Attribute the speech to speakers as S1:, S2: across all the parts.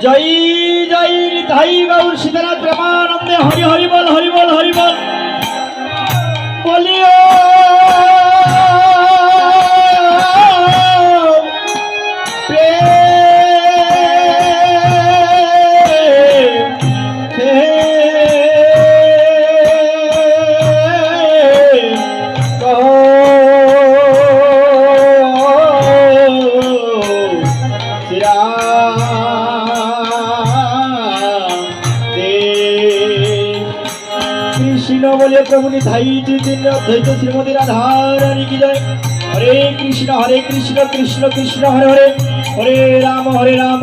S1: জয় জয় নিতাই গৌর সীতানাথ প্রেমানন্দে হরি হরি বল হরি বল হরি বল বলিও बोले प्रभु निधाई चैतन्य अद्वैत श्रीमती राधा रानी की जय। हरे कृष्ण कृष्ण कृष्ण हरे हरे हरे राम राम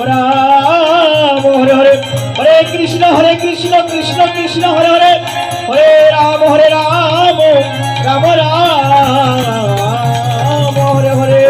S1: राम हरे हरे हरे कृष्ण कृष्ण कृष्ण हरे हरे हरे राम राम राम हरे हरे।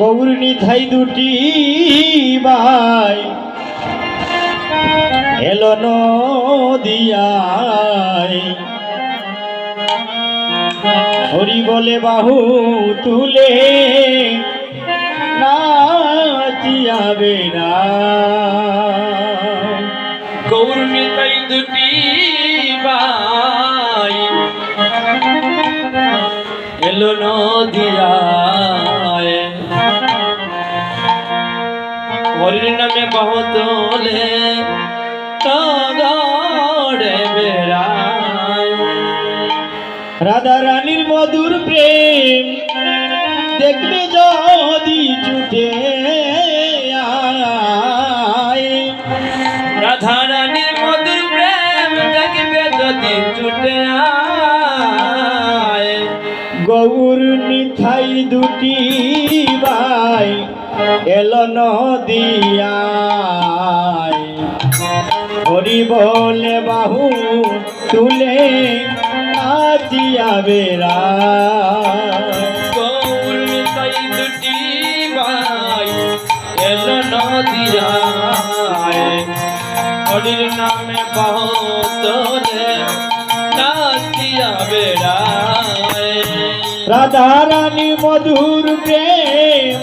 S1: গৌর নিধাই দুটি ভাই এলো নদিয়ায় হরি বলে বাহু তুলে নাচিয়া বেড়া।
S2: গৌর নিধাই দুটি ভাই এলো নদিয়ায় হরির নামে বহুত
S1: রাধা রানীর মধুর প্রেম দেখবে যদি ছুটে আয়।
S2: রাধা রানীর মধুর প্রেম দেখবে যদি ছুটে আয়।
S1: গৌর নিধাই দুটি ভাই এলো নদিয়ায় হরি বলে বাহু তুলে নাচিয়া বেড়া।
S2: গৌর নিধাই দুটি ভাই এলো নদিয়ায় হরির নামে বহুত নাচিয়া বেড়ায়।
S1: রাধা রানী মধুর প্রেম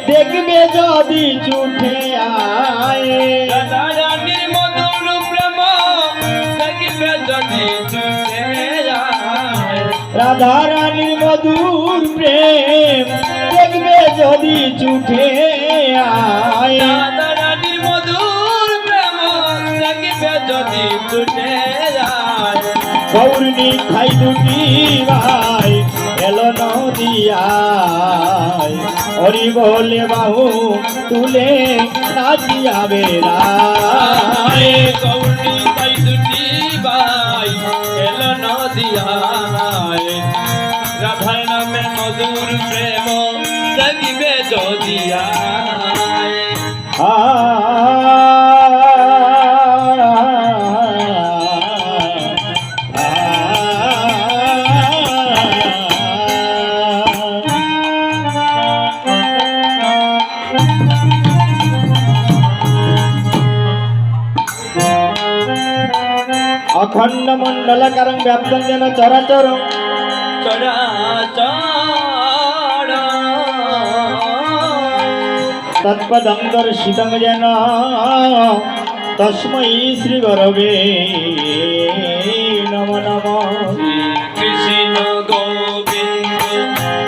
S1: দেখবে যদি ছুটে আয়।
S2: রাধা রানীর মধুর প্রেম দেখবে যদি ছুটে আয়।
S1: রাধা রানীর মধুর প্রেম দেখবে যদি ছুটে আয়।
S2: রাধা রানীর মধুর প্রেম দেখবে যদি ছুটে
S1: গৌরনী খাই দুটি ভাই এলো নদিয়ায় হরি বলে বাহু তুলে নাচিয়া বেড়ায়
S2: গৌরী তাই দুটি ভাই এলো নদিয়ায় রাধার নামে মধুর প্রেম জাগিবে যদিয়ায়
S1: অখণ্ড মণ্ডল কারণ ব্যাপ্তম যেন চরাচর
S2: চরাচর
S1: তৎপদং দর্শিতং যেন তস্मै শ্রী গরবে নম নম
S2: কৃষ্ণ গোবিন্দ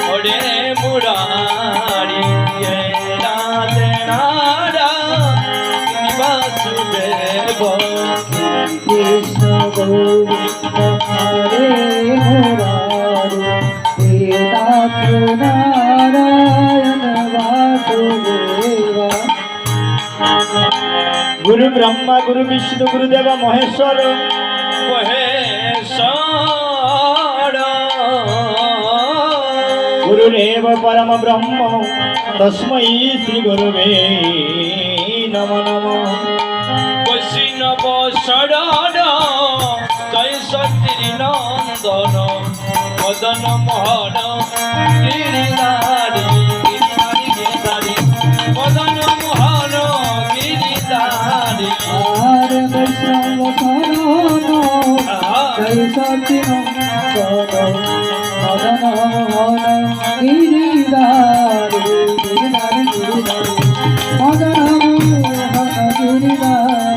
S2: হরে মুরারি রাধে রাধা বাসুদেব
S1: কৃষ্ণ গোবিন্দ হরে মুরারি নারায়ণ বাসুদেব গুরু ব্রহ্মা গুরু বিষ্ণু গুরুদেব মহেশ্বর
S2: মহেশ্বর
S1: গুরুরেব পরম ব্রহ্ম তস্मै শ্রী গুরুবে নম নম
S2: বৈষ্ণব শরণ জয় সতীর নন্দন মদন মোহন গিরিধারী গিরিধারী গিরিধারী মদন মোহন গিরিধারী
S1: আর বৈষ্ণব শরণ জয় সতী নন্দন মদন মোহন গিরিধারী গিরিধারী গিরিধারী মদন মোহন গিরিধারী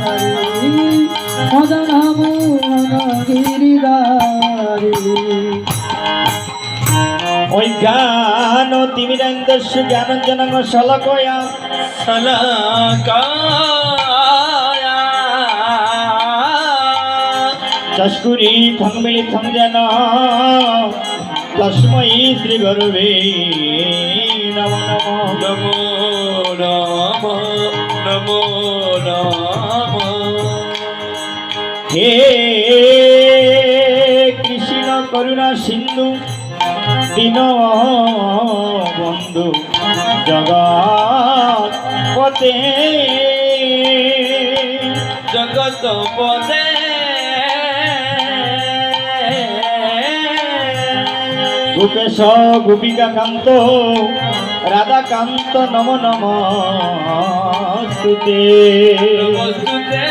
S1: মদন মোহন গিরিধারী ওই জ্ঞান তিমিরেন্দ্রস্য জ্ঞানঞ্জনং শলাকয়া
S2: সলাকায়া
S1: চস্কুরি থং মিলিথং যেন তস্मै শ্রী গুরুবে নম নম
S2: নমো নম নমো নম
S1: হে কৃষ্ণ করুণা সিন্ধু দীন বন্ধু জগৎ পতে
S2: জগত পদে
S1: গোপেশ গোপিকা কান্ত রাধা কান্ত নম নম স্তুতে
S2: নমস্তুতে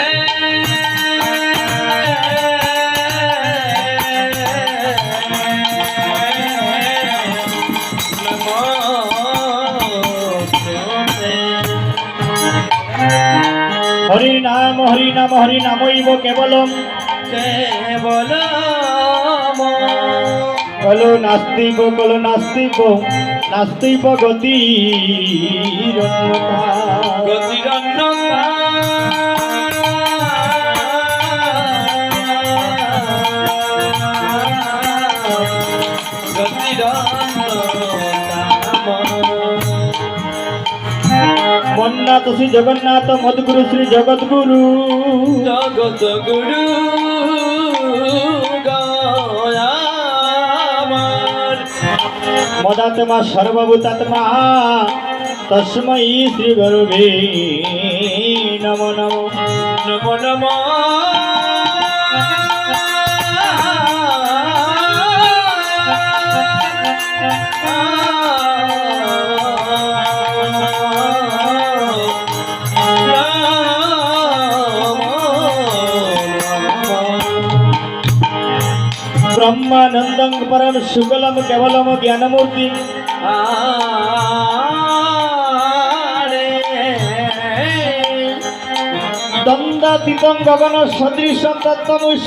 S1: হরি নাম হরি নাম হরি নামইব কেবলম
S2: কেবল
S1: কলো নাস্তিব নাস্তিব গতি
S2: গতিরন্নতা
S1: মন্নাথ শ্রী জগন্নাথ মদগুরু শ্রী জগৎগুরু
S2: জগত গুরু গয়ামার
S1: মদাত্মা সর্বভূতাত্মা তস্मै শ্রী গুরুবে নম নম
S2: নম নম
S1: ब्रह्मानंदं परम शुक्लम केवलम ज्ञानमूर्ति दंडातीतं गगन सदृशं तत्तमुषादिलक्कं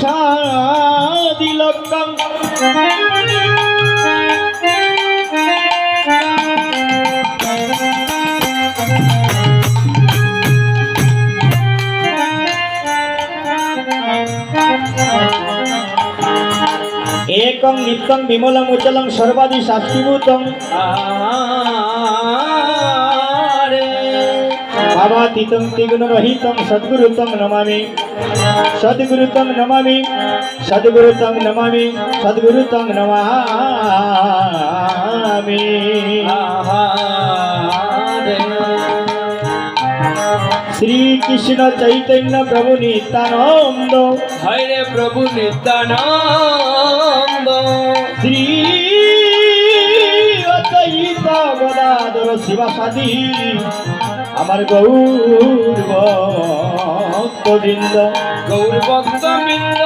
S1: एकं नित्यं विमलं उचलं सर्वादि शास्त्रीभूतं भावातीतं त्रिगुणरहितं सद्गुरुतं नमामि सद्गुरुतं नमामि सद्गुरुतं नमामि सद्गुरुतं नमामि श्री कृष्ण चैतन्य प्रभु नित्यानंद
S2: हरे प्रभु नित्यानंद
S1: श्री अद्वैत गदाधर शिवासादि আমার গৌর ভক্তবৃন্দ
S2: गौर भक्त मिल्ल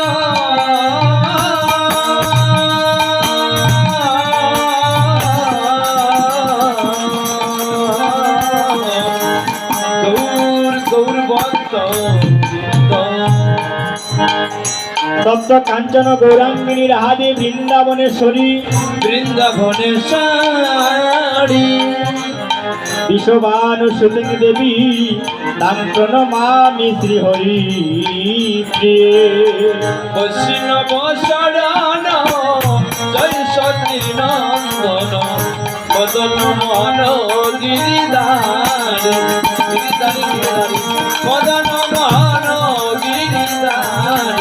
S2: गौर भक्त
S1: তপ্ত কাঞ্চন গৌরাঙ্গিনী রাহাদে বৃন্দাবনেশ্বরী
S2: বৃন্দাবনেশ্বরী
S1: বিশ্ববান সুতিং দেবী নাম প্রণমামি শ্রী হরি প্রিয়ে
S2: বৈষ্ণব শরণ জয় সতীর নন্দন বদন মন গিরিধার বদন মন গিরিধার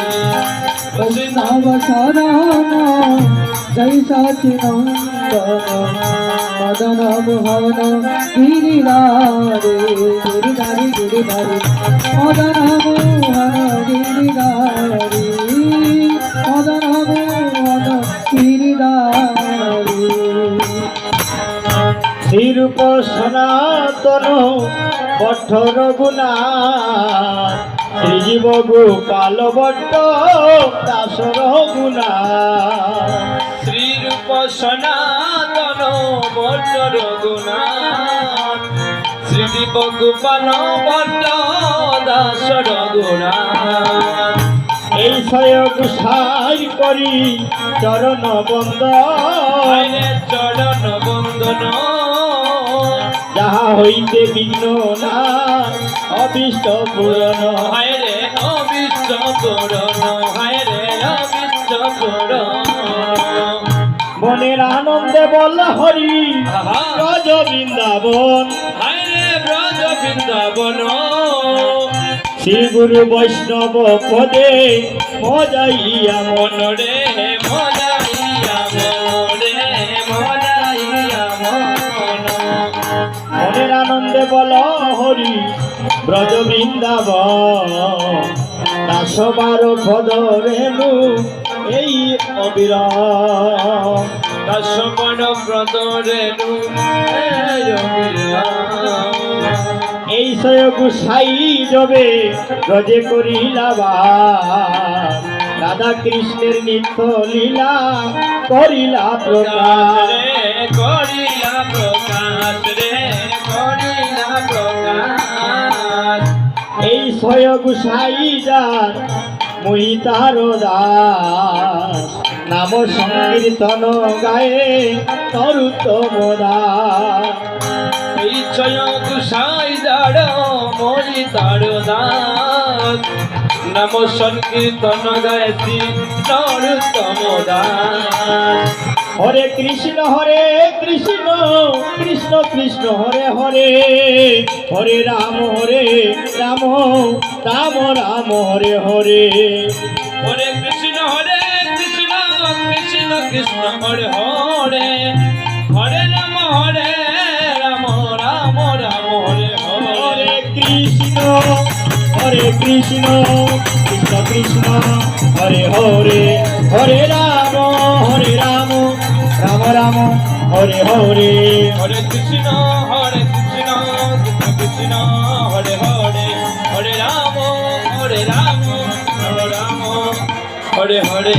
S3: বৈষ্ণব শরণ জয় সচিনন্দন মদন মোহন গিরিধারে গিরিধারে গিরিধারে মদন মোহন গিরিধারে মদন মোহন গিরিধারে
S1: শ্রীরূপ সনাতন বট্ট রঘুনাথ শ্রীজীব গোপাল বট্ট দাস রঘুনাথ
S2: শ্রীরূপ সনাতন বট্ট রঘুনাথ শ্রীদীপ গোপাল বট্ট দাস রঘুনাথ
S1: এই ছয় গুসাই করি চরণ বন্দ
S2: আইনে চরণ বন্দন
S1: যাহা হইতে বিঘ্ন না অবিষ্ট পূরণ
S2: হায়রে অবিষ্ট পূরণ হায়রে অবিষ্ট পূরণ
S1: মনের আনন্দে বল হরি
S2: আহা।
S1: ব্রজ বৃন্দাবন
S2: হায়রে ব্রজ বৃন্দাবন
S1: শ্রী গুরু বৈষ্ণব পদে মজাইয়া মন
S2: মনরে মজাইয়া মনরে মজাইয়া মন
S1: মনের আনন্দে বল হরি ব্রজ বৃন্দাবন দাসবার পদ রেণু এই অবিরাম
S2: দশমন ব্রত রেণু
S1: এই ছয় গুসাই যবে ব্রজে করিলাবা রাধা কৃষ্ণের নিত্য লীলা করিলা প্রকাশ
S2: করিলা প্রকাশ রে করিলা প্রকাশ
S1: এই ছয় গুসাই যার মোহিতার দাস নাম সংকীর্তন গায়ে তরুতম দাস
S2: এই ছয় গুসাই দাঁড় মরি তার দাস নাম সংকীর্তন গায়তি নরতম দাস
S1: হরে কৃষ্ণ কৃষ্ণ কৃষ্ণ হরে হরে হরে রাম রাম রাম হরে হরে
S2: হরে কৃষ্ণ কৃষ্ণ কৃষ্ণ হরে হরে হরে রাম রাম রাম হরে হরে
S1: হরে কৃষ্ণ কৃষ্ণ কৃষ্ণ হরে হরে হরে রাম রাম রাম হরে হরে
S2: হরে কৃষ্ণ কৃষ্ণ কৃষ্ণ হরে হরে হরে রাম রাম রাম হরে হরে